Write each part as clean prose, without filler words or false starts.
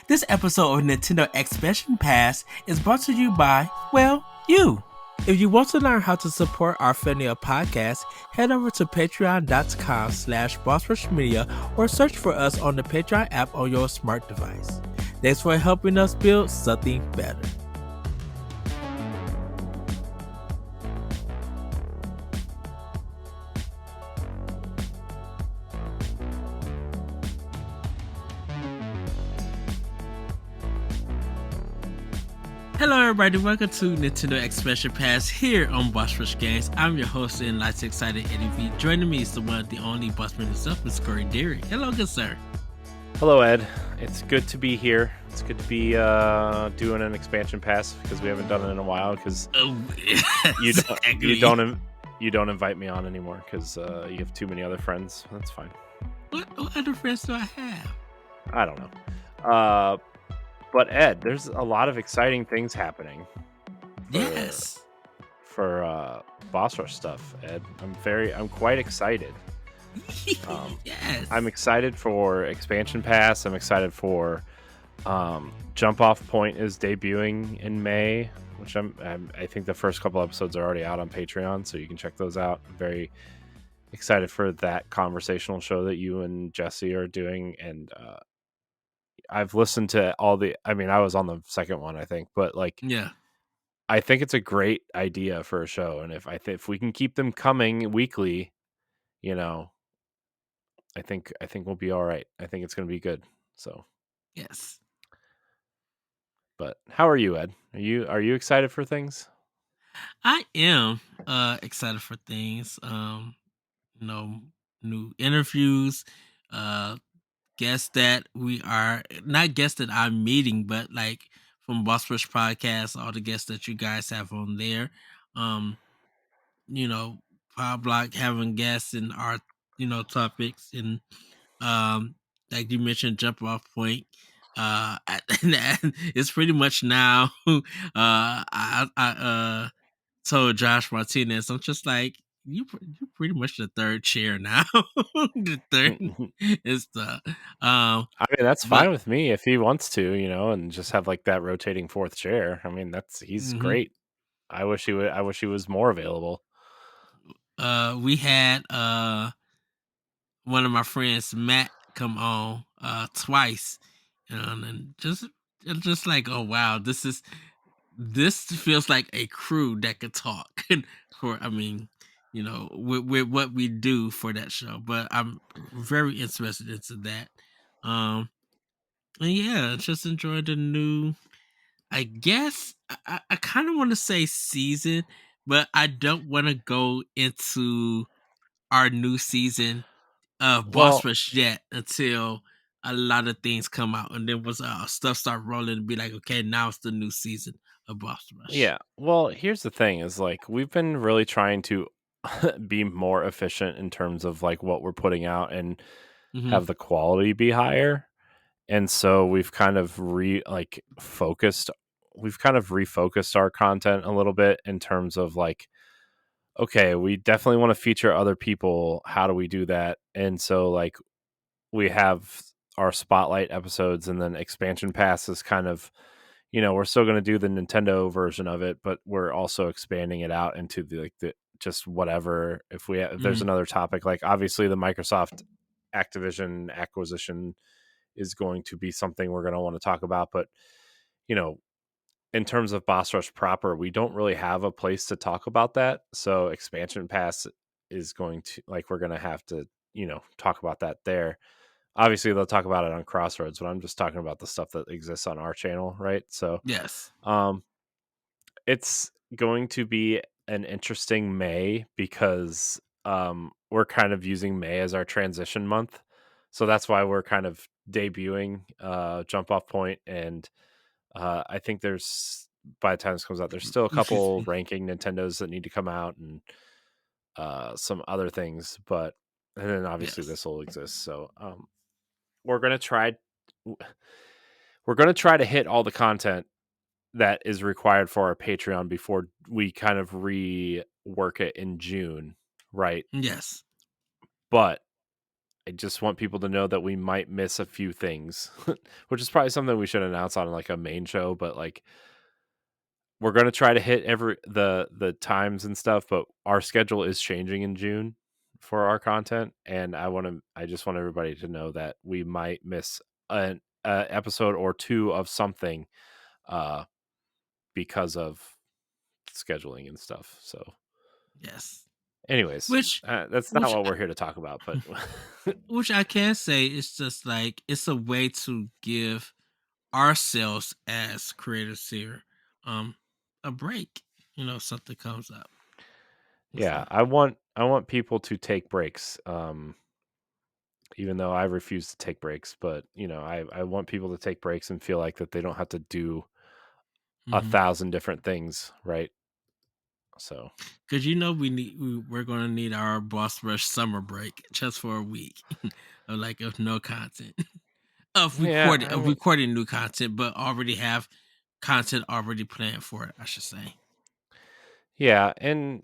This episode of Nintendo Expansion Pass is brought to you by, well, you. If you want to learn how to support our family of podcasts, head over to patreon.com/bossrushmedia or search for us on the Patreon app on your smart device. Thanks for helping us build something better. Hello everybody, welcome to Nintendo Expansion Pass here on Boss Rush Games. I'm your host and Lights Excited Eddie V. Joining me is the one, the only Bossman himself, Miss Corey Deary. Hello, good sir. Hello, Ed. It's good to be here. It's good to be doing an expansion pass because we haven't done it in a while. Because you don't invite me on anymore because you have too many other friends. That's fine. What other friends do I have? I don't know. But Ed, there's a lot of exciting things happening. For Boss Rush stuff, Ed. I'm quite excited. Yes. I'm excited for expansion pass. I'm excited for Jump Off Point is debuting in May, which I think the first couple episodes are already out on Patreon, so you can check those out. I'm very excited for that conversational show that you and Jesse are doing, and I've listened to all the. I mean, I was on the second one, I think, but I think it's a great idea for a show, and if we can keep them coming weekly, I think we'll be all right. I think it's going to be good. So yes. But how are you, Ed? Are you excited for things? I am excited for things. New interviews, guests that I'm meeting, but like from Boss Rush Podcast, all the guests that you guys have on there. Power Block having guests in our, topics, and like you mentioned, Jump Off Point. And it's pretty much now. I told Josh Martinez, I'm just like, you pretty much the third chair now. The third is the I mean, that's fine with me if he wants to, and just have like that rotating fourth chair. I mean, he's great. I wish he was more available. We had one of my friends, Matt, come on twice, and just like, oh wow, this feels like a crew that could talk for, with what we do for that show. But I'm very interested into that. And yeah, just enjoy the new, I guess I kind of want to say season, but I don't want to go into our new season of Boss Rush yet until a lot of things come out, and then once stuff start rolling and be like, okay, now it's the new season of Boss Rush. Yeah. Well, here's the thing: is like we've been really trying to be more efficient in terms of like what we're putting out and have the quality be higher. And so we've kind of refocused our content a little bit in terms of like, okay, we definitely want to feature other people. How do we do that? And so like we have our spotlight episodes, and then expansion pass is kind of, we're still going to do the Nintendo version of it, but we're also expanding it out into the just whatever. If there's another topic, like obviously the Microsoft Activision acquisition is going to be something we're going to want to talk about, but in terms of Boss Rush proper, we don't really have a place to talk about that. So expansion pass is going to, like, we're going to have to talk about that there. Obviously they'll talk about it on Crossroads, but I'm just talking about the stuff that exists on our channel, right? So yes, it's going to be an interesting May because we're kind of using May as our transition month. So that's why we're kind of debuting Jump Off Point, and I think there's, by the time this comes out, there's still a couple ranking Nintendos that need to come out, and some other things, and then obviously this will exist. So we're gonna try to hit all the content that is required for our Patreon before we kind of rework it in June, right? yes. But I just want people to know that we might miss a few things, which is probably something we should announce on like a main show, but like we're gonna try to hit every the times and stuff, but our schedule is changing in June for our content, and I just want everybody to know that we might miss an episode or 2 of something, uh, because of scheduling and stuff, so Yes. anyways, Which that's not which what we're here to talk about, but which I can say is just like it's a way to give ourselves as creators here um a break. Something comes up. So yeah, I want people to take breaks, even though I refuse to take breaks, but, I want people to take breaks and feel like that they don't have to do a mhm. thousand different things, right? So, Cause we're gonna need our boss rush summer break just for a week of no content. yeah, I Of mean, recording new content, but already have content already planned for it, I should say. yeah, and,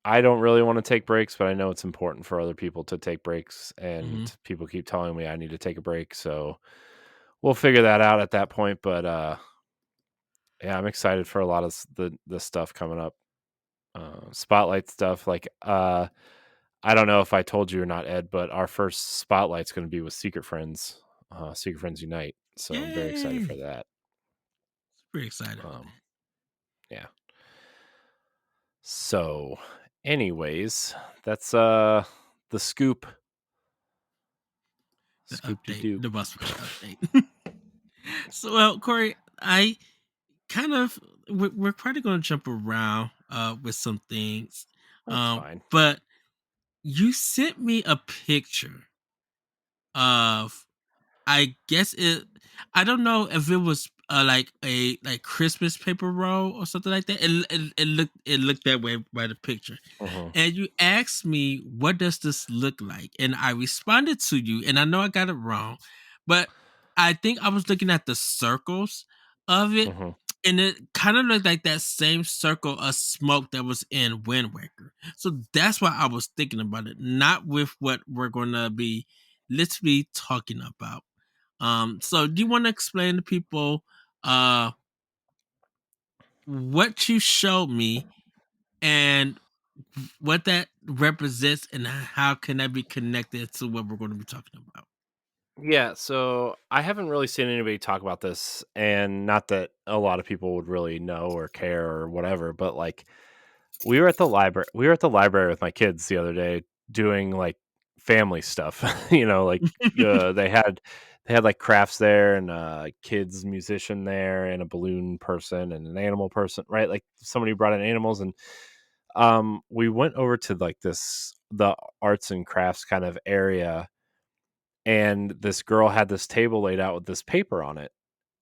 I don't really wanna take breaks, but I know it's important for other people to take breaks, Hmm. and people keep telling me I need to take a break, so we'll figure that out at that point, but, yeah, I'm excited for a lot of the stuff coming up. Spotlight stuff, like, I don't know if I told you or not, Ed, but our first spotlight's gonna be with Secret Friends Unite, so I'm very excited for Yay! that. Pretty excited for Um, that. yeah. So, anyways, that's, the scoop. The Scoop de update, doop. the bus rush update. So, well, Corey, I kind of we're probably going to jump around with some things, That's fine. but you sent me a picture of I guess it. I don't know if it was like a Christmas paper roll or something like that. It looked that way by the picture. Mhm, And you asked me, "What does this look like?" And I responded to you, and I know I got it wrong, but I think I was looking at the circles of it, mhm. and it kind of looked like that same circle of smoke that was in Wind Waker. So that's why I was thinking about it, not with what we're going to be literally talking about. So do you want to explain to people what you showed me and what that represents and how can that be connected to what we're going to be talking about? Yeah, so I haven't really seen anybody talk about this, and not that a lot of people would really know or care or whatever, but, like, we were at the library with my kids the other day doing, like, family stuff, like, they had, like, crafts there and a kids musician there and a balloon person and an animal person, right? Like, somebody brought in animals, and, we went over to, like, the arts and crafts kind of area, and this girl had this table laid out with this paper on it,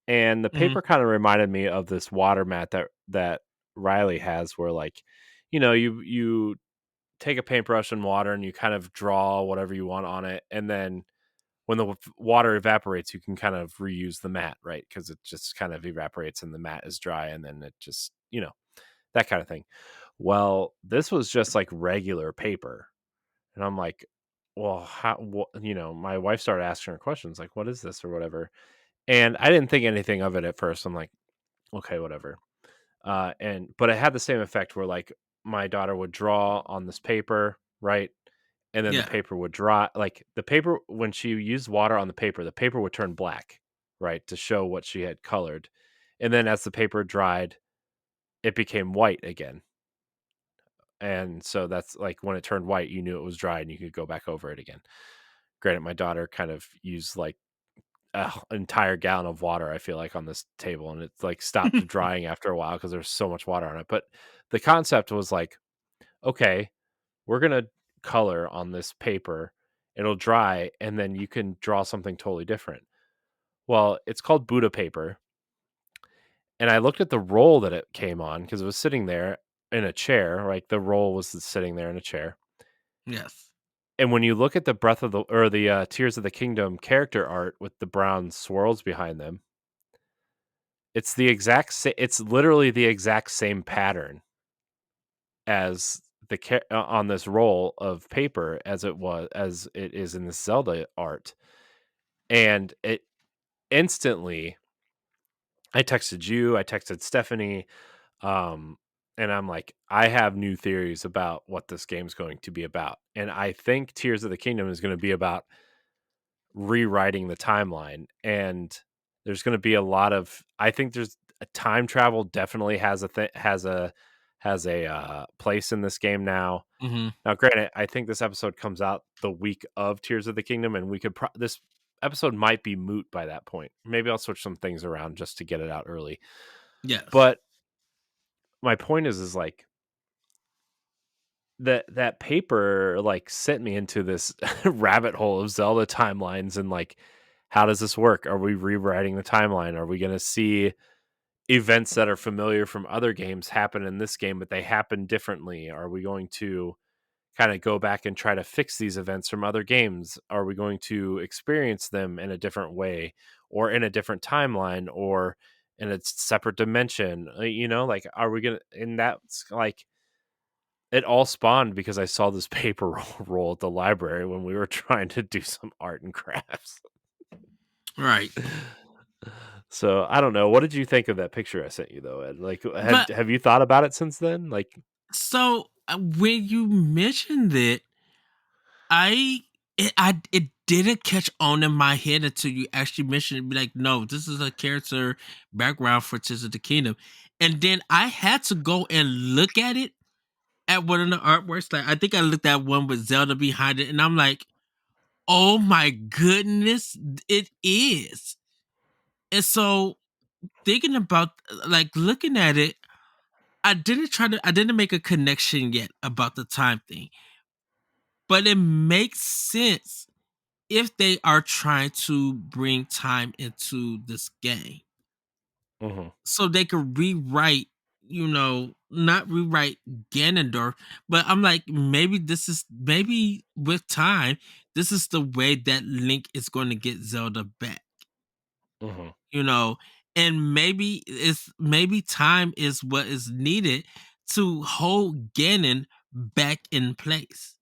and the Hmm. paper kinda reminded me of this water mat that Riley has where, like, you take a paintbrush and water and you kind of draw whatever you want on it, and then when the water evaporates, you can kind of reuse the mat, right? Because it just kind of evaporates and the mat is dry, and then it just that kinda thing. Well, this was just, like, regular paper, and I'm like, "Well, how my wife started asking her questions like, "What is this?" or whatever, and I didn't think anything of it at first. I'm like, "Okay, whatever." But it had the same effect where, like, my daughter would draw on this paper, right? And then the Yeah. paper would dry, like, the paper when she used water on the paper would turn black, right, to show what she had colored. And then as the paper dried, it became white again. And so that's like when it turned white, you knew it was dry and you could go back over it again. Granted, my daughter kind of used like an entire gallon of water, I feel like, on this table, and it's like stopped drying after a while because there's so much water on it. But the concept was like, okay, we're gonna color on this paper, it'll dry, and then you can draw something totally different. Well, it's called Buddha paper, and I looked at the roll that it came on because it was sitting there in a chair. Like the roll was sitting there in a chair. Yes. And when you look at the Breath of the or the Tears of the Kingdom character art with the brown swirls behind them, it's literally the exact same pattern as on this roll of paper as it is in the Zelda art, and it instantly I texted you, I texted Stephanie, um, and I'm like, I have new theories about what this game's going to be about, and I think Tears of the Kingdom is going to be about rewriting the timeline, and there's going to be a lot of. I think there's a time travel definitely has a place in this game now. Hmm. Now, granted, I think this episode comes out the week of Tears of the Kingdom, and this episode might be moot by that point. Maybe I'll switch some things around just to get it out early. Yes. But my point is like that paper like sent me into this rabbit hole of Zelda timelines and like how does this work? Are we rewriting the timeline? Are we going to see events that are familiar from other games happen in this game, but they happen differently? Are we going to kind of go back and try to fix these events from other games? Are we going to experience them in a different way or in a different timeline or in a separate dimension? Like, are we going to, and that's like, it all spawned because I saw this paper roll at the library when we were trying to do some art and crafts. Right. So I don't know. What did you think of that picture I sent you though, Ed? Like, But have you thought about it since then? Like, so when you mentioned it, I it didn't catch on in my head until you actually mentioned it. Be like, no, this is a character background for Tears of the Kingdom, and then I had to go and look at it at one of the artworks. Like I think I looked at one with Zelda behind it, and I'm like, oh my goodness, it is. And so thinking about like looking at it, I didn't make a connection yet about the time thing, but it makes sense if they are trying to bring time into this game mhm, so they could rewrite, not rewrite Ganondorf, but I'm like, maybe with time, this is the way that Link is going to get Zelda back, mhm, you know, and maybe time is what is needed to hold Ganon back in place,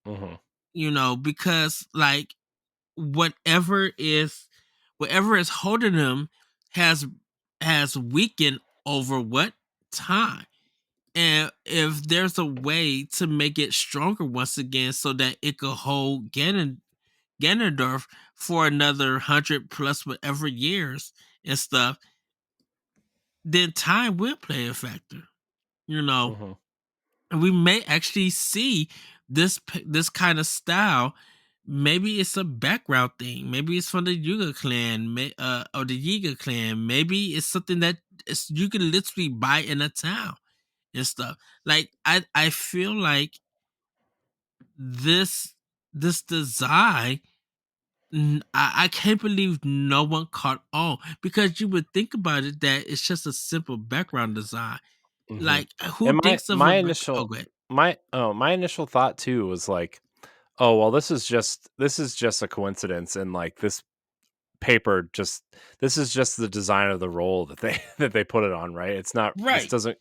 mhm, because like whatever is whatever is holding him has weakened over what time, and if there's a way to make it stronger once again so that it could hold Ganondorf for another 100 plus whatever years and stuff, then time will play a factor, you know mhm, and we may actually see this kind of style. Maybe it's a background thing. Maybe it's from the Yuga clan, or the Yiga clan. Maybe it's something that you can literally buy in a town and stuff. Like I feel like this this design. I can't believe no one caught on, because you would think about it that it's just a simple background design. mhm. Like who And thinks of a oh, go ahead. my initial thought too was like, oh well, this is just a coincidence, and like paper just this is just the design of the roll that they that they put it on, right? It's not this Right. doesn't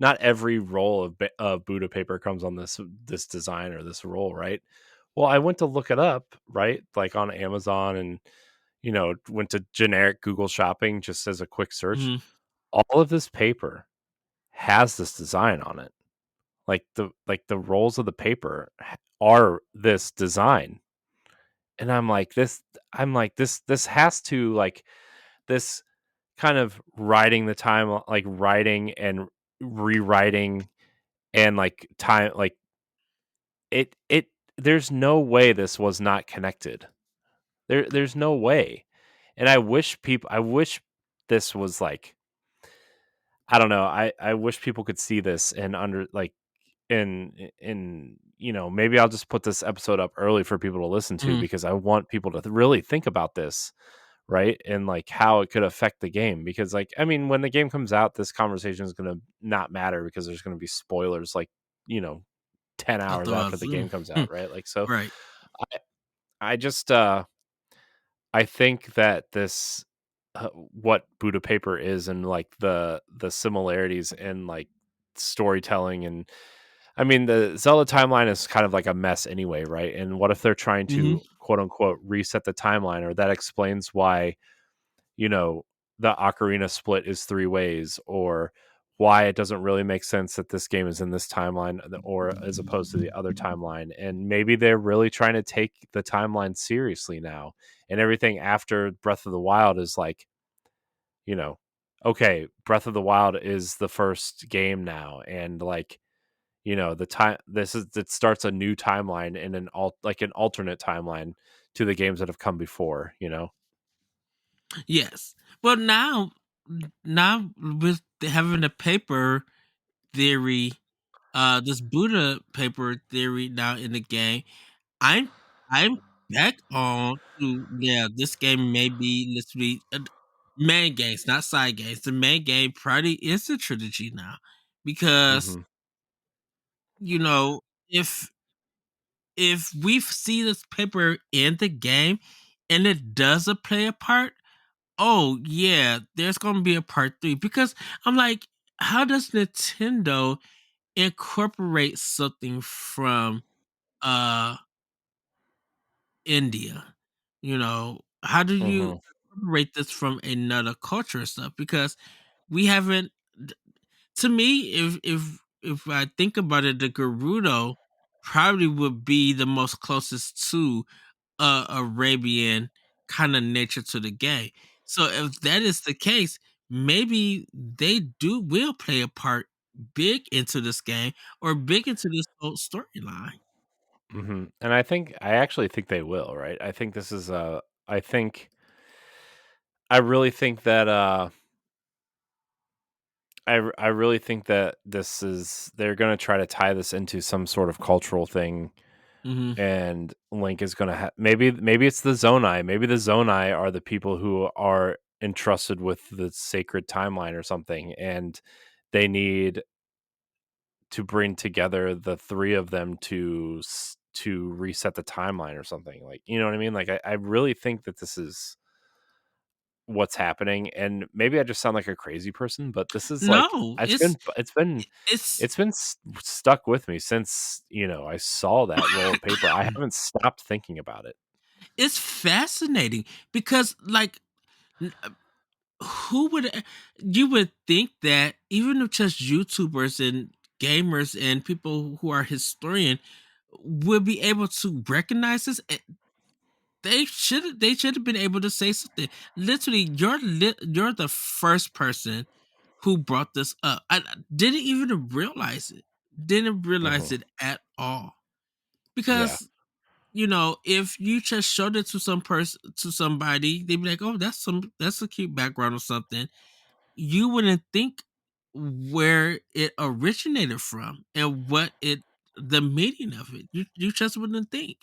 not every roll of Buddha paper comes on this design or this roll, right? Well, I went to look it up, right? Like on Amazon and went to generic Google shopping just as a quick search. Mhm. All of this paper has this design on it. Like the rolls of the paper are this design. And I'm like this has to like this kind of writing the time, like writing and rewriting and like time, like it there's no way this was not connected. There's no way. And I wish this was like, I don't know, I wish people could see this and under like in maybe I'll just put this episode up early for people to listen to Mhm. because I want people to really think about this, right? And like how it could affect the game because like I mean when the game comes out this conversation is going to not matter because there's going to be spoilers like, you know, 10 I hours thought after the I game comes out, right? Like so right. I I just I think that this what Buddha paper is and like the similarities and like storytelling and I mean, the Zelda timeline is kind of like a mess anyway, right? And what if they're trying Mhm. to quote unquote reset the timeline, or that explains why, you know, the ocarina split is three ways, or why it doesn't really make sense that this game is in this timeline or as opposed to the other timeline. And maybe they're really trying to take the timeline seriously now. And everything after Breath of the Wild is like, you know, okay, Breath of the Wild is the first game now. And like, the time this is it starts a new timeline in an alternate timeline to the games that have come before. Yes. Well, now with having a paper theory, this Buddha paper theory now in the game, I'm I'm back on to yeah. This game may be literally main games, not side games. The main game probably is a trilogy now, because Mhm. you know if we see this paper in the game and it doesn't play a part, oh yeah, there's gonna be a part three. Because I'm like, how does Nintendo incorporate something from uh India? How do you Mhm. incorporate this from another culture and stuff? Because we haven't. To me, if I think about it, the Gerudo probably would be the most closest to Arabian kind of nature to the game. So if that is the case, maybe they do will play a part big into this game or big into this whole storyline. Mhm. And I actually think they will, right? I think this is I think I really think that I really think that this is they're going to try to tie this into some sort of cultural thing, Hmm. and Link is going to maybe it's the Zonai. Maybe the Zonai are the people who are entrusted with the sacred timeline or something, and they need to bring together the three of them to reset the timeline or something. Like, you know what I mean? Like, I really think that this is what's happening, and maybe I just sound like a crazy person, but this is like No, it's been it's been it's it's been stuck with me since I saw that roll of paper. I haven't stopped thinking about it. it's fascinating because n- uh, who would you would think that even if just YouTubers and gamers and people who are historian would be able to recognize this. They should have been able to say something. Literally, you're the first person who brought this up. I didn't even realize it. Didn't realize Hmm. it at all. Yeah. Because if you just showed it to some person to somebody, they'd be like, "Oh, that's a cute background or something." You wouldn't think where it originated from and what it the meaning of it. You just wouldn't think.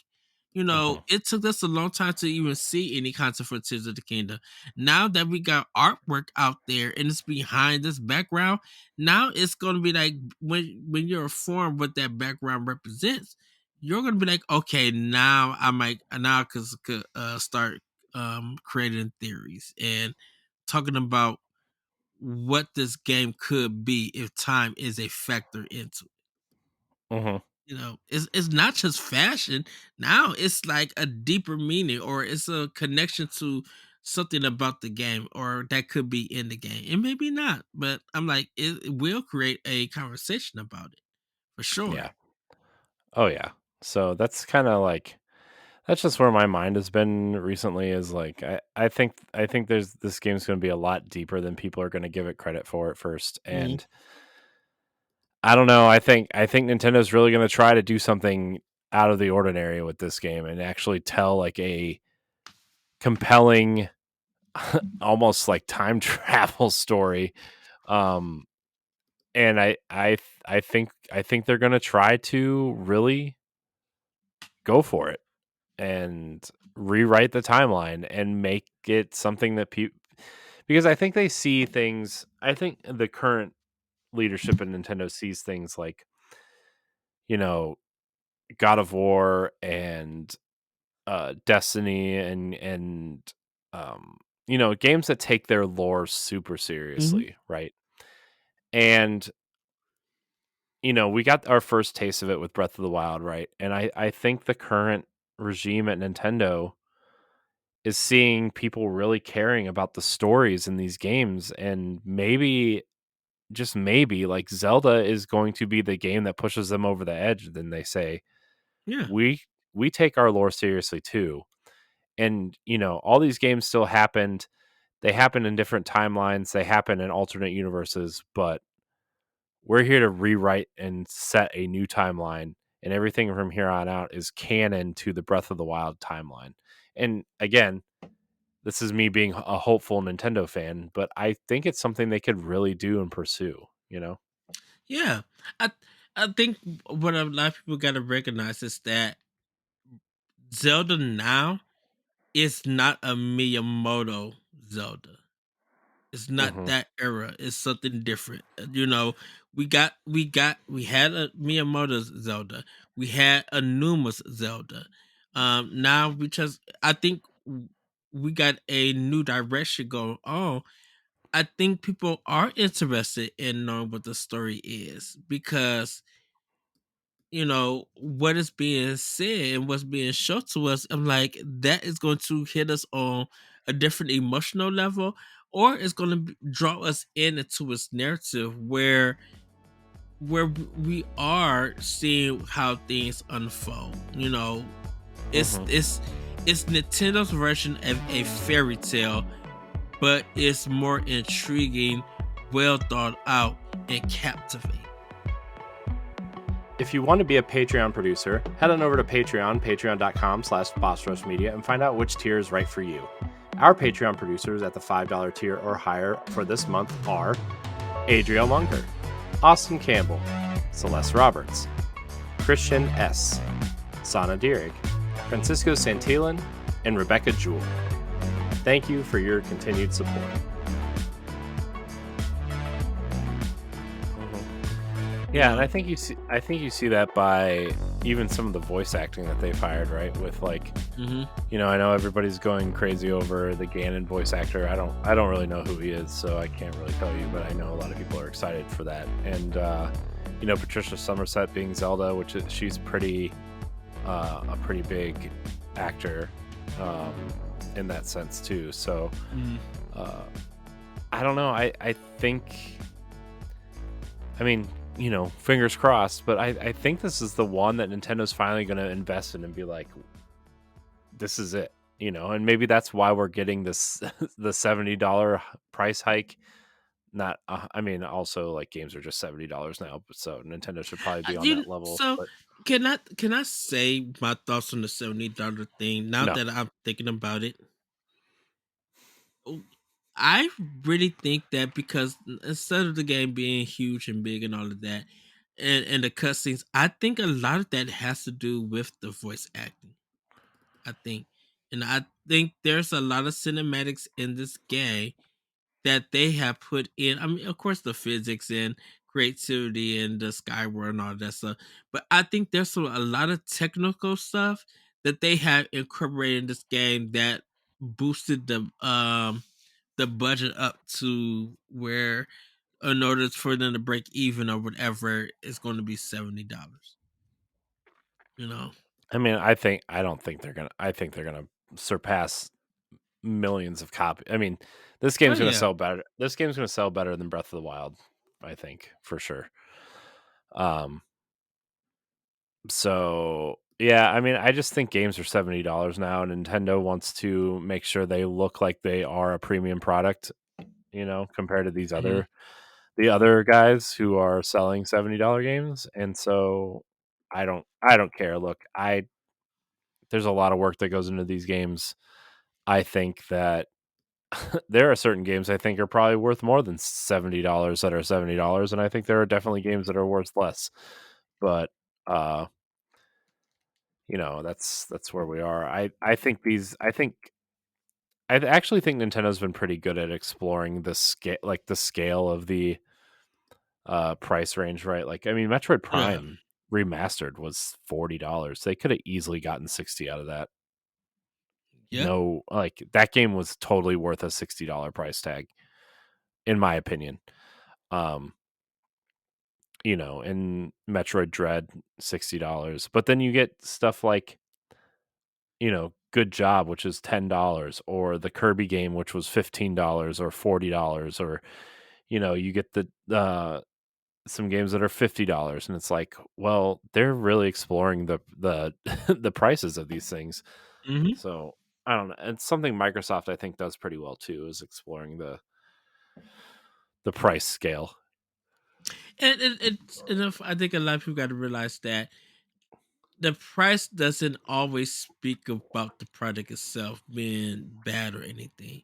Hmm. It took us a long time to even see any kinds of frontiers of the kingdom. Now that we got artwork out there and it's behind this background, now it's gonna be like when you're informed what that background represents, you're gonna be like, okay, now I might now could start creating theories and talking about what this game could be if time is a factor into it. Hmm. It's not just fashion. Now it's like a deeper meaning, or it's a connection to something about the game, or that could be in the game. And maybe not, but I'm like, it will create a conversation about it for sure. Yeah. Oh yeah. So that's kind of like that's just where my mind has been recently. Is like I think there's this game's going to be a lot deeper than people are going to give it credit for at first, Mhm. and I don't know. I think Nintendo's really going to try to do something out of the ordinary with this game and actually tell like a compelling, almost like time travel story. Um, and I think they're going to try to really go for it and rewrite the timeline and make it something that people, because I think they see things. I think the current leadership in Nintendo sees things like you know God of War and Destiny and games that take their lore super Mhm. seriously, right? And we got our first taste of it with Breath of the Wild, right? And I think the current regime at Nintendo is seeing people really caring about the stories in these games, and maybe, just maybe, like, Zelda is going to be the game that pushes them over the edge. Then they say, Yeah, we take our lore seriously too. And, all these games still happened. They happen in different timelines, they happen in alternate universes, but we're here to rewrite and set a new timeline, and everything from here on out is canon to the Breath of the Wild timeline. And again, this is me being a hopeful Nintendo fan, but I think it's something they could really do and pursue, you know? yeah. I I think what a lot of people got to recognize is that Zelda now is not a Miyamoto Zelda. It's not Mhm. that era. It's something different. We had a Miyamoto's Zelda. We had a Numa's Zelda. Now we just I think we got a new direction going on. I think people are interested in knowing what the story is because what is being said and what's being shown to us. I'm like, that is going to hit us on a different emotional level, or it's going to draw us into its narrative where we are seeing how things unfold. It's Mhm. it's it's Nintendo's version of a fairy tale, but it's more intriguing, well thought out, and captivating. If you want to be a Patreon producer, head on over to patreon.com/bossrushmedia and find out which tier is right for you. Our Patreon producers at the $5 tier or higher for this month are Adriel Munger, Austin Campbell, Celeste Roberts, Christian S., Sana Dierig, Francisco Santillan, and Rebecca Jewell. Thank you for your continued support. You Yeah, and I know, think you see that by even some of the voice acting that they've hired, right? With like, hmm I know everybody's going crazy over the Ganon voice actor. I don't really know who he is, so I can't really tell you, but I know a lot of people are excited for that. And Patricia Somerset being Zelda, she's pretty a pretty big actor um in that sense too. So hmm uh I don't know. I think, I mean, fingers crossed, but I think this is the one that Nintendo's finally going to invest in and be like, this is it, and maybe that's why we're getting this the $70 price hike. Not, I mean, also like games are just $70 now, so Nintendo should probably be on You that level. so But can I say my thoughts on the $70 thing now no, that I'm thinking about it? Oh, I really think that because instead of the game being huge and big and all of that, and the cutscenes, I think a lot of that has to do with the voice acting. I think, and I think there's a lot of cinematics in this game that they have put in. I mean, of course, the physics and creativity and the Skyward and all that stuff. But I think there's a lot of technical stuff that they have incorporated in this game that boosted the budget up to where in order for them to break even or whatever, it's going to be $70. You know? I mean, I don't think they're gonna. I think they're gonna surpass millions of copies. I mean, this Oh game's gonna yeah, sell better. This game's gonna sell better than Breath of the Wild. I think for sure. Um, So, yeah, I mean, I just think games are $70 now, and Nintendo wants to make sure they look like they are a premium product, compared to hmm the other guys who are selling $70 games. And so I don't care. Look, I there's a lot of work that goes into these games. I think that there are certain games I think are probably worth more than $70 that are $70, and I think there are definitely games that are worth less. But uh that's where we are. I actually think Nintendo's been pretty good at exploring the scale of the price range, right? Like, I mean, Metroid yeah, Prime remastered was $40. They could have easily gotten 60 out of that. yeah. No, like that game was totally worth a $60 price tag, in my opinion. Um in Metroid Dread, $60. But then you get stuff like, Good Job, which is $10, or the Kirby game, which was $15 or $40, or, you get some games that are $50, and it's like, well, they're really exploring the the prices of these things. Hmm. So I don't know. It's something Microsoft I think does pretty well too, is exploring the price scale. And if, I think a lot of people got to realize that the price doesn't always speak about the product itself being bad or anything.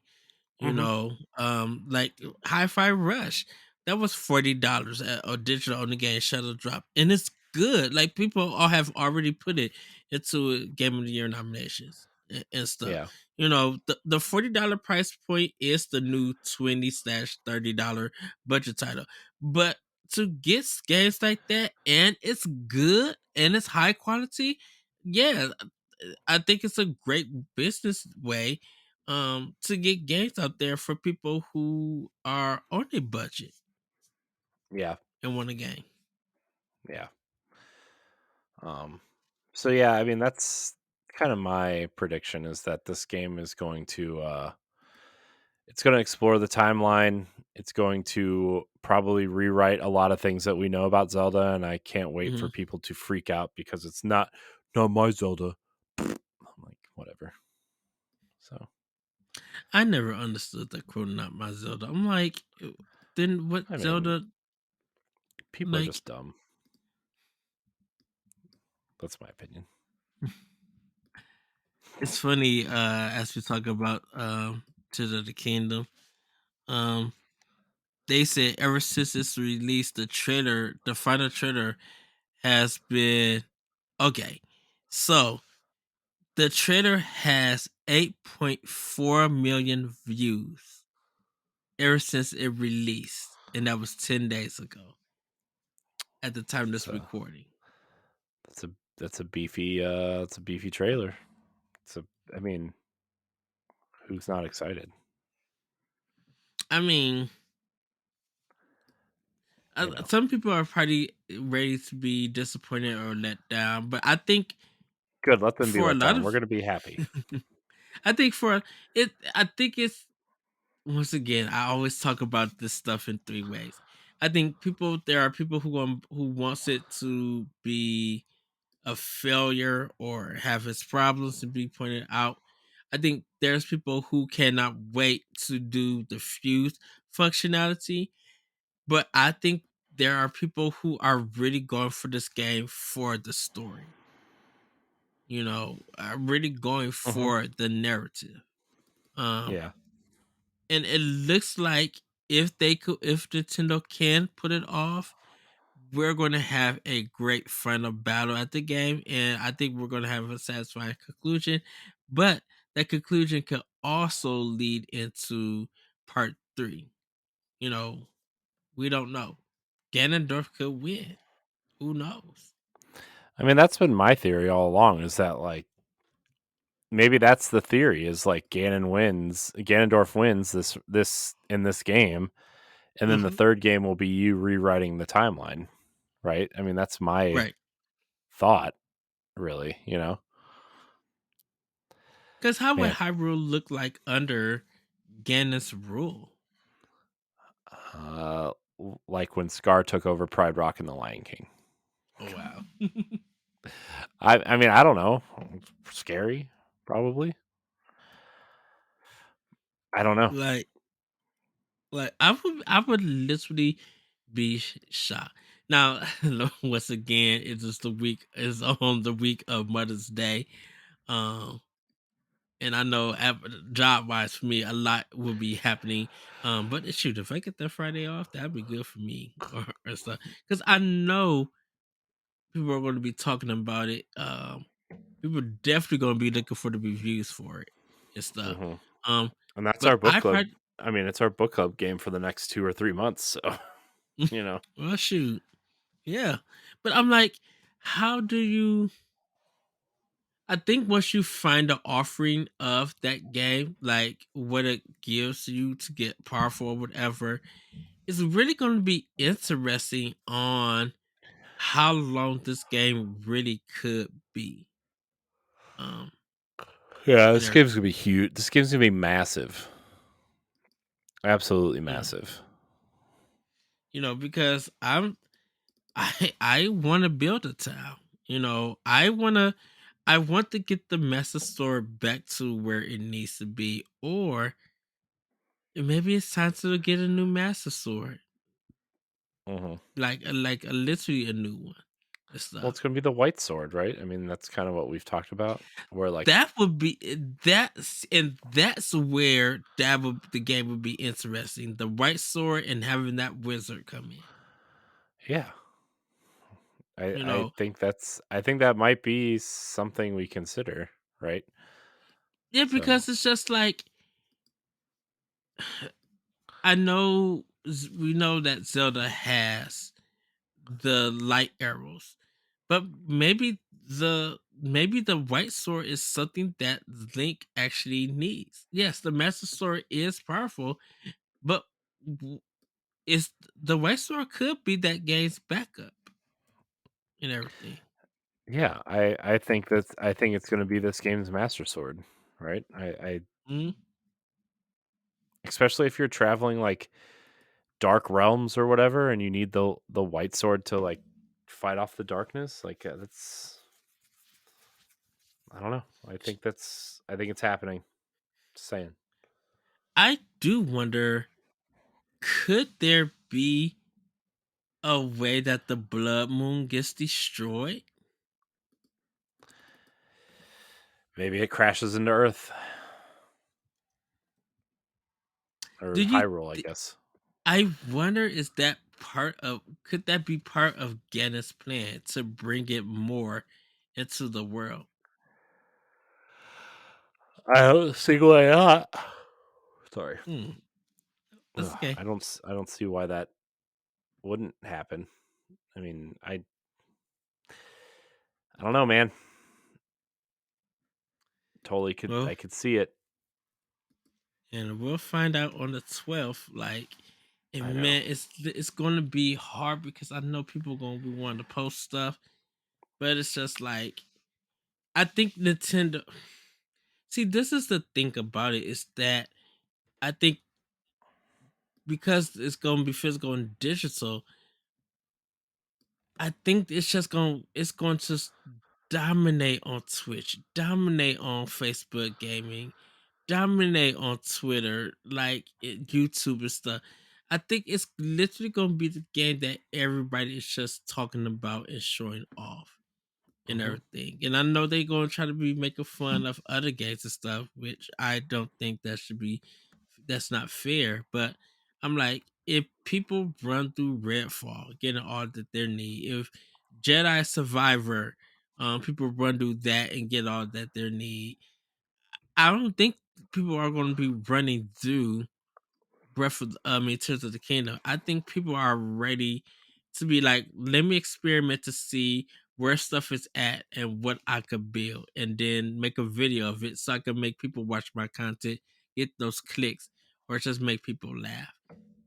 Hmm. Like Hi-Fi Rush, that was $40 a digital on the game Shuttle Drop, and it's good. Like people all have already put it into Game of the Year nominations and stuff. Yeah, The $40 price point is the new 20/$30 budget title, but to get games like that and it's good and it's high quality, yeah, I think it's a great business way to get games out there for people who are on a budget yeah, and want a game. yeah. Um, so yeah, I mean that's kind of my prediction, is that this game is going to it's going to explore the timeline. It's going to probably rewrite a lot of things that we know about Zelda, and I can't wait for Mhm. people to freak out because it's not my Zelda. I'm like, whatever. So I never understood that quote, "Not my Zelda." I'm like, then what I mean, Zelda people are like? just dumb. That's my opinion. It's funny as we talk about Tears of the Kingdom. Um, they said ever since it's released, the final trailer has been okay. So the trailer has 8.4 million views ever since it released, and that was 10 days ago at the time of That's this a recording. that's a beefy trailer. It's a I mean, who's not excited? I mean, You know. some people are probably ready to be disappointed or let down, but I think Good, let them be for a let lot down. We're of, gonna be happy. I think for I think it's, once again, I always talk about this stuff in three ways. I think there are people who wants it to be a failure or have its problems to be pointed out. I think there's people who cannot wait to do the fuse functionality, but I think there are people who are really going for this game for the story. Are really going Mhm. for the narrative. Um, Yeah. and it looks like if Nintendo can put it off, we're going to have a great final battle at the game, and I think we're going to have a satisfying conclusion. But that conclusion could also lead into part three. You know, we don't know. Ganondorf could win. Who knows? I mean, that's been my theory all along, is that, like, maybe that's the theory, is like Ganondorf wins this in this game, and then the Hmm. third game will be you rewriting the timeline, right? I mean, that's my Right? thought, really, Because how would Man, Hyrule look like under Ganon's rule? uh, like when Scar took over Pride Rock and the Lion King. Oh wow! I mean, I don't know. Scary, probably. I don't know. like, I would literally be shocked. Now, once again, it is on the week of Mother's Day. Um, and I know job wise for me, a lot will be happening. But shoot, if I get that Friday off, that'd be good for me or stuff. Because I know people are going to be talking about it. People are definitely going to be looking for the reviews for it and stuff. Hmm. Um, And that's but our book I club. probably, I mean, it's our book club game for the next 2 or 3 months. So, you know. well, shoot, yeah. But I'm like, how do you? I think once you find the offering of that game, like what it gives you to get powerful or whatever, it's really going to be interesting on how long this game really could be. Um, Yeah, and this game's everything, gonna be huge. This game's gonna be massive. Absolutely mm, massive. because I want to build a town. I want to get the Master Sword back to where it needs to be, or maybe it's time to get a new Master Sword, Mhm. like a literally a new one and Well, stuff. it's gonna be the white sword, right? I mean, that's kind of what we've talked about. Where like, That would be that's where the game would be interesting. The White Sword and having that wizard come in. yeah, I You I know, think I think that might be something we consider, right? yeah, So, because it's just like I know we know that Zelda has the light arrows, but maybe the white sword is something that Link actually needs. Yes, the Master Sword is powerful, but w- it's the white sword could be that game's backup and everything. yeah, I think it's gonna be this game's master sword, right? I Mm, especially if you're traveling like dark realms or whatever, and you need the white sword to like fight off the darkness. Like that's I don't know. I think it's happening. Just saying. I do wonder, could there be a way that the blood moon gets destroyed? Maybe it crashes into Earth Do or you Hyrule, I guess. I wonder, is that part of could that be part of Ganon's plan to bring it more into the world? I don't see why not. Sorry. Hmm, that's Ugh, okay. I don't see why that wouldn't happen. I mean, I don't know, man. Totally could Well, I could see it. and we'll find out on the 12th. I And know. man, it's going to be hard because I know people going to be wanting to post stuff, but it's just like I think Nintendo. See, this is the thing about it, is that I think because it's going to be physical and digital, I think it's going to dominate on Twitch, dominate on Facebook gaming, dominate on Twitter, YouTube and stuff. I think it's literally going to be the game that everybody is just talking about and showing off and Hmm. everything. And I know they're going to try to be making fun of other games and stuff, which I don't think that's not fair. But I'm like, if people run through Redfall, getting all that they need, if Jedi Survivor, people run through that and get all that they need, I don't think people are going to be running through Tears of the Kingdom. I think people are ready to be like, let me experiment to see where stuff is at and what I could build, and then make a video of it so I can make people watch my content, get those clicks, or just make people laugh.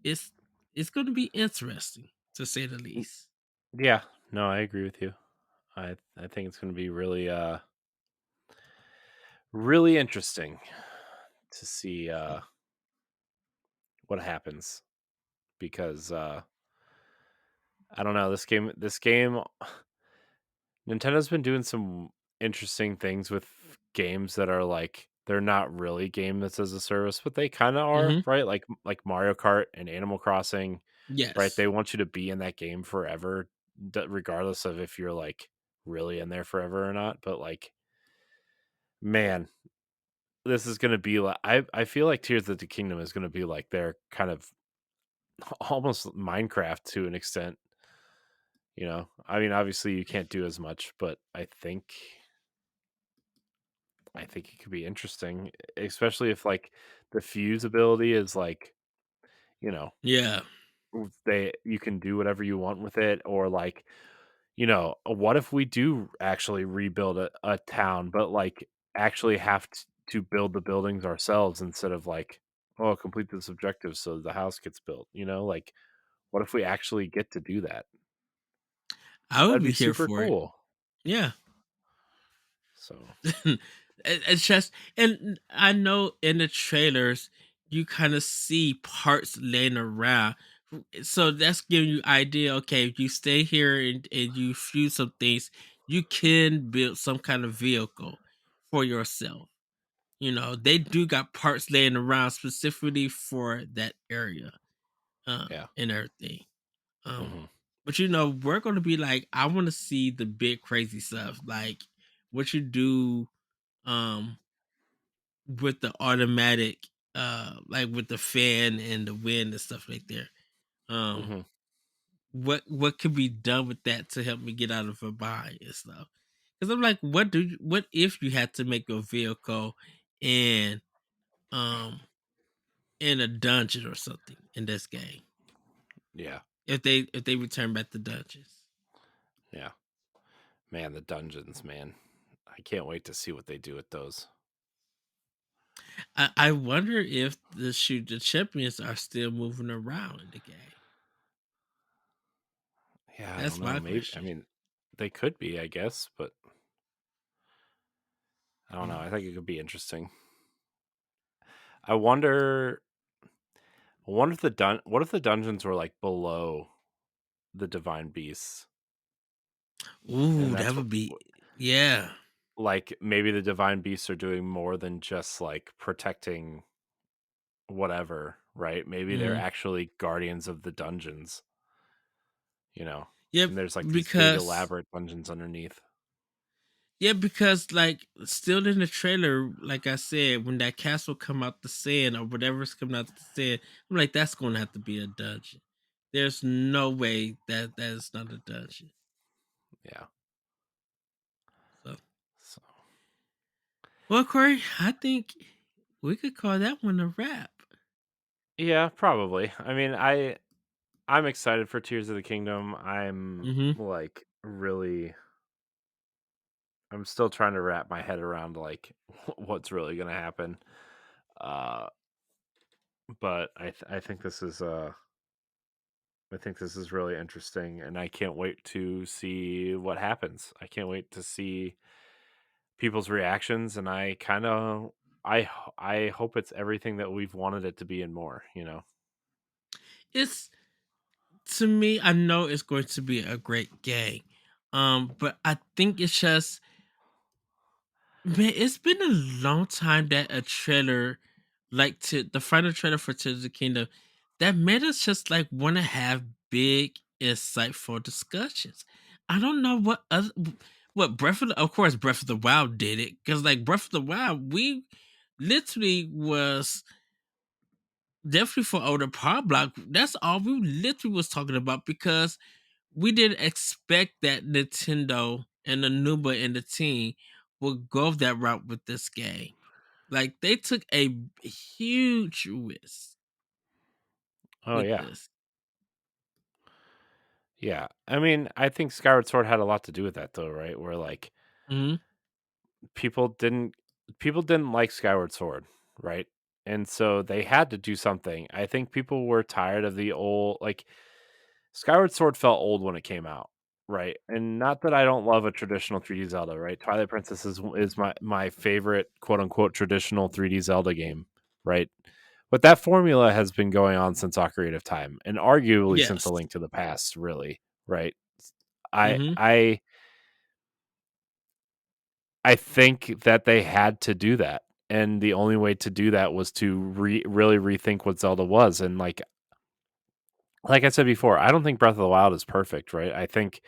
It's it's going to be interesting to say the least. Yeah. No, I agree with you. I think it's going to be really interesting to see what happens because I don't know, this game Nintendo's been doing some interesting things with games that are like they're not really game that's as a service, but they kind of are, Hmm. right? Like Mario Kart and Animal Crossing, right? Yes. They want you to be in that game forever, regardless of if you're like really in there forever or not. But like, man, this is gonna be like I feel like Tears of the Kingdom is gonna be like their kind of almost Minecraft to an extent. You know, I mean, obviously you can't do as much, but I think it could be interesting, especially if like the fuse ability is like, you know, Yeah. they you can do whatever you want with it, or like, what if we do actually rebuild a town, but like actually have to build the buildings ourselves instead of like oh, complete this objective so the house gets built, like, what if we actually get to do that? I would That'd be be here super for it. cool. Yeah. So, It's just, and I know in the trailers you kind of see parts laying around, so that's giving you idea. Okay, if you stay here and you fuse some things, you can build some kind of vehicle for yourself. They do got parts laying around specifically for that area, yeah. and everything. Um, Mhm. but we're gonna be like, I want to see the big crazy stuff, like what you do, um, with the automatic, like with the fan and the wind and stuff like there. Um, Mhm. what could be done with that to help me get out of a bind and stuff? Because I'm like, what if you had to make a vehicle and um in a dungeon or something in this game? Yeah. If they return back to dungeons. Yeah. Man, the dungeons, man. I can't wait to see what they do with those. I wonder if the champions are still moving around in the game. Yeah, I don't That's know. my Maybe I question. mean, they could be, I guess, but I don't know. Mm. I think it could be interesting. I wonder if what if the dungeons were like below the divine beasts, and Ooh, that that's would be, yeah. like maybe the divine beasts are doing more than just like protecting whatever, right? Maybe they're Mhm. actually guardians of the dungeons, you know. Yep, And there's like these big because elaborate dungeons underneath. like still in the trailer, like I said, when that castle come out the sand or whatever's coming out the sand, I'm like, that's gonna have to be a dungeon. There's no way that is not a dungeon. Yeah. So, So, well, Corey, I think we could call that one a wrap. yeah, probably. I mean, I'm excited for Tears of the Kingdom. I'm Mm-hmm. like really I'm still trying to wrap my head around like what's really going to happen. Uh but I think this is really interesting and I can't wait to see what happens. I can't wait to see people's reactions and I hope it's everything that we've wanted it to be and more. It's To me, I know it's going to be a great game. But I think it's just, man, it's been a long time that a trailer, like to the final trailer for Tears of the Kingdom, that made us just like want to have big, insightful discussions. I don't know what of course Breath of the Wild did it, because like Breath of the Wild, we literally was definitely for older power block. That's all we literally was talking about, because we didn't expect that Nintendo and Anuba and the team would go that route with this game. Like they took a huge risk Oh with yeah. this. Yeah. I mean, I think Skyward Sword had a lot to do with that though, right? Where like Hmm. people didn't people didn't like Skyward Sword, right? And so they had to do something. I think people were tired of the old like Skyward Sword felt old when it came out, right? And not that I don't love a traditional 3D Zelda, right? Twilight Princess is my favorite quote unquote traditional 3D Zelda game, right? But that formula has been going on since Ocarina of Time and arguably since Yes. A Link to the Past, really, right? I Hmm. I I think that they had to do that. And the only way to do that was to really rethink what Zelda was. And like I said before, I don't think Breath of the Wild is perfect, right? I think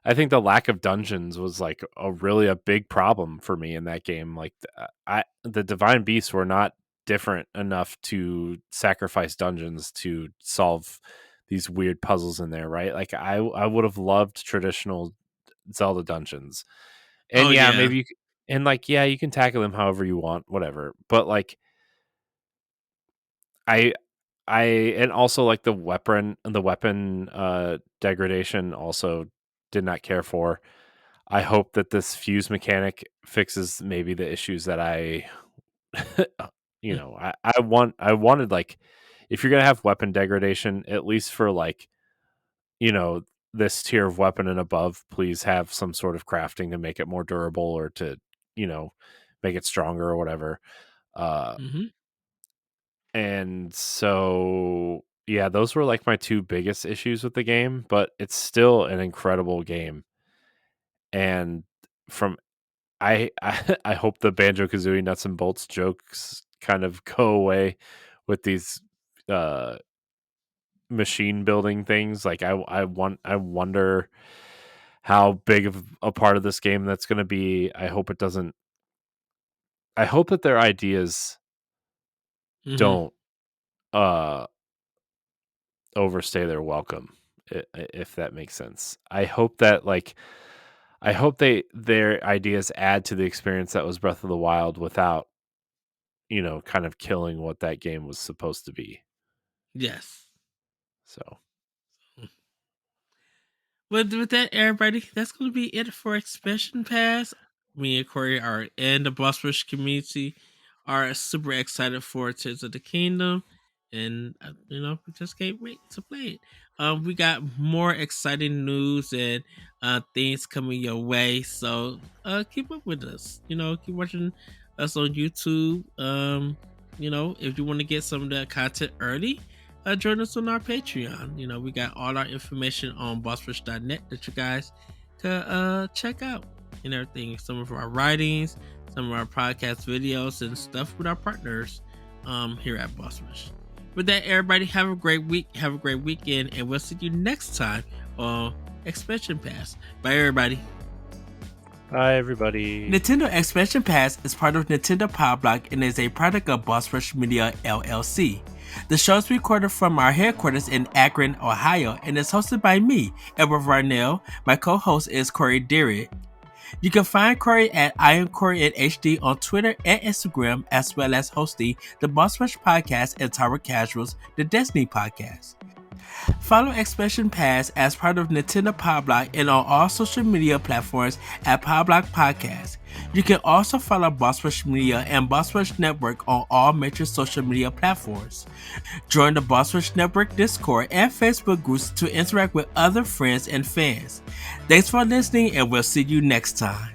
the lack of dungeons was like a big problem for me in that game. Like the divine beasts were not different enough to sacrifice dungeons to solve these weird puzzles in there, right? Like I would have loved traditional Zelda dungeons. And Oh yeah, yeah. maybe and like yeah, you can tackle them however you want, whatever. But like I I and also like the weapon degradation also did not care for. I hope that this fuse mechanic fixes maybe the issues that I you know, I wanted like if you're gonna have weapon degradation, at least for like, you know, this tier of weapon and above, please have some sort of crafting to make it more durable or to, you know, make it stronger or whatever. Uh Mm-hmm. and so yeah, those were like my two biggest issues with the game, but it's still an incredible game. And from I hope the Banjo Kazooie nuts and bolts jokes kind of go away with these uh machine building things. Like I wonder how big of a part of this game that's going to be. I hope it doesn't. I hope that their ideas Mm-hmm. don't uh overstay their welcome, if that makes sense. I hope that like I hope their ideas add to the experience that was Breath of the Wild without, you know, kind of killing what that game was supposed to be. Yes. So But with that, everybody, that's going to be it for Expansion Pass. Me and Corey are and the Boss Rush community are super excited for Tears of the Kingdom, and we just can't wait to play it. We got more exciting news and things coming your way, so keep up with us. Keep watching us on YouTube. If you want to get some of the content early, join us on our Patreon. We got all our information on bossfish.net that you guys can check out and everything. Some of our writings, some of our podcast videos, and stuff with our partners here at Bossfish. With that, everybody, have a great week, have a great weekend, and we'll see you next time on Expansion Pass. Bye, everybody. bye everybody. Nintendo Expansion Pass is part of Nintendo Power Block and is a product of Boss Rush Media LLC. The show is recorded from our headquarters in Akron, Ohio, and is hosted by me, Edward Varnell. My co-host is Corey Derrick. You can find Corey at I am Corey at HD on Twitter and Instagram, as well as hosting the Boss Rush Podcast and Tower Casuals, the Destiny Podcast. Follow Expansion Pass as part of Nintendo Power Block and on all social media platforms at Power Block Podcast. You can also follow Boss Rush Media and Boss Rush Network on all major social media platforms. Join the Boss Rush Network Discord and Facebook groups to interact with other friends and fans. Thanks for listening, and we'll see you next time.